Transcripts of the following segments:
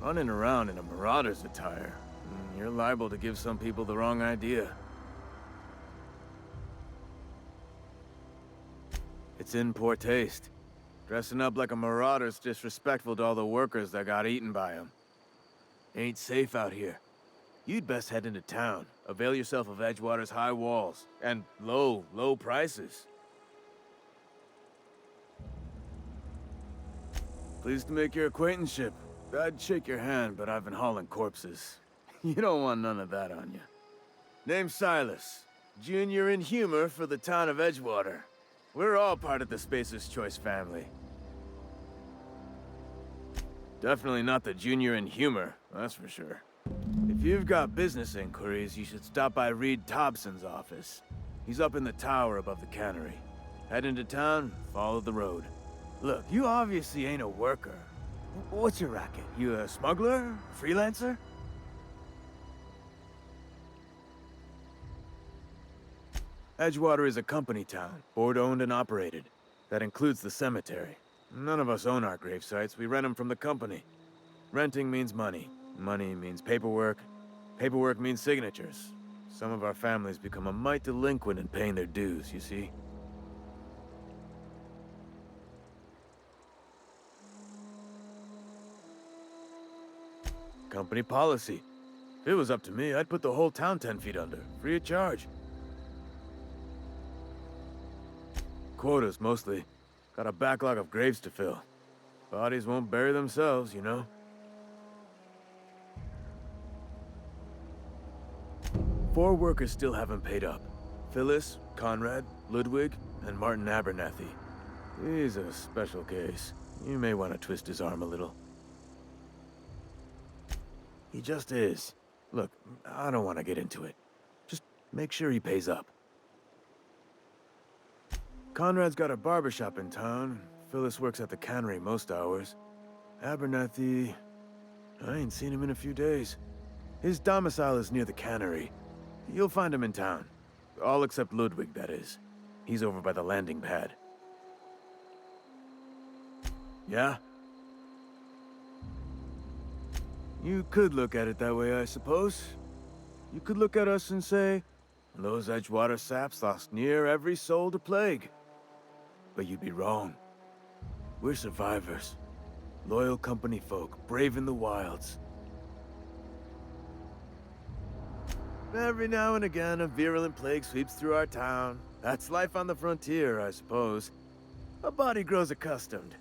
Running around in a marauder's attire, you're liable to give some people the wrong idea. It's in poor taste. Dressing up like a marauder's disrespectful to all the workers that got eaten by them. Ain't safe out here. You'd best head into town. Avail yourself of Edgewater's high walls. And low prices. Pleased to make your acquaintanceship. I'd shake your hand, but I've been hauling corpses. You don't want none of that on you. Name's Silas. Junior in humor for the town of Edgewater. We're all part of the Spacer's Choice family. Definitely not the junior in humor, that's for sure. If you've got business inquiries, you should stop by Reed Thompson's office. He's up in the tower above the cannery. Head into town, follow the road. Look, you obviously ain't a worker. What's your racket? You a smuggler? Freelancer? Edgewater is a company town, board-owned and operated. That includes the cemetery. None of us own our grave sites, we rent them from the company. Renting means money. Money means paperwork. Paperwork means signatures. Some of our families become a mite delinquent in paying their dues, you see? Company policy. If it was up to me, I'd put the whole town 10 feet under, free of charge. Quotas, mostly. Got a backlog of graves to fill. Bodies won't bury themselves, you know? 4 workers still haven't paid up. Phyllis, Conrad, Ludwig, and Martin Abernathy. He's a special case. You may want to twist his arm a little. He just is. Look, I don't want to get into it. Just make sure he pays up. Conrad's got a barbershop in town. Phyllis works at the cannery most hours. Abernathy... I ain't seen him in a few days. His domicile is near the cannery. You'll find him in town. All except Ludwig, that is. He's over by the landing pad. Yeah? You could look at it that way, I suppose. You could look at us and say, those Edgewater saps lost near every soul to plague. But you'd be wrong. We're survivors. Loyal company folk, brave in the wilds. Every now and again, a virulent plague sweeps through our town. That's life on the frontier, I suppose. A body grows accustomed.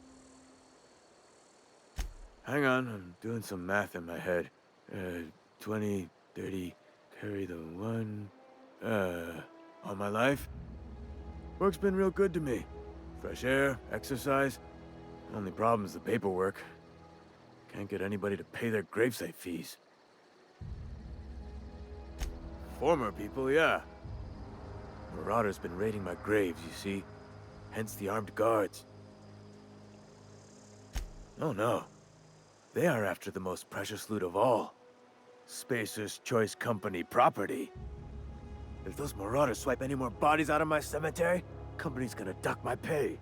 Hang on, I'm doing some math in my head. 20, 30, carry the 1... all my life? Work's been real good to me. Fresh air, exercise. Only problem's the paperwork. Can't get anybody to pay their gravesite fees. Former people, yeah. Marauders been raiding my graves, you see. Hence the armed guards. Oh no. They are after the most precious loot of all. Spacer's Choice Company property. If those marauders swipe any more bodies out of my cemetery, company's gonna duck my pay.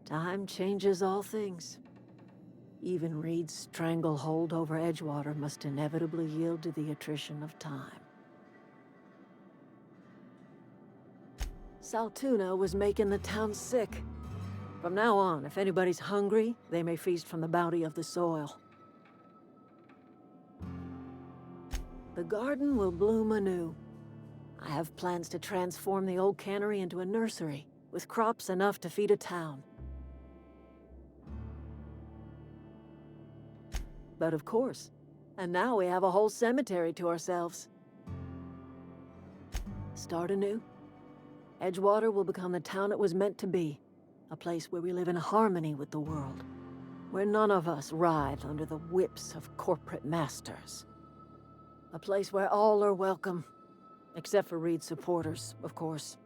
Time changes all things. Even Reed's stranglehold over Edgewater must inevitably yield to the attrition of time. Saltuna was making the town sick. From now on, if anybody's hungry, they may feast from the bounty of the soil. The garden will bloom anew. I have plans to transform the old cannery into a nursery, with crops enough to feed a town. But of course, and now we have a whole cemetery to ourselves. Start anew. Edgewater will become the town it was meant to be. A place where we live in harmony with the world. Where none of us writhe under the whips of corporate masters. A place where all are welcome. Except for Reed's supporters, of course.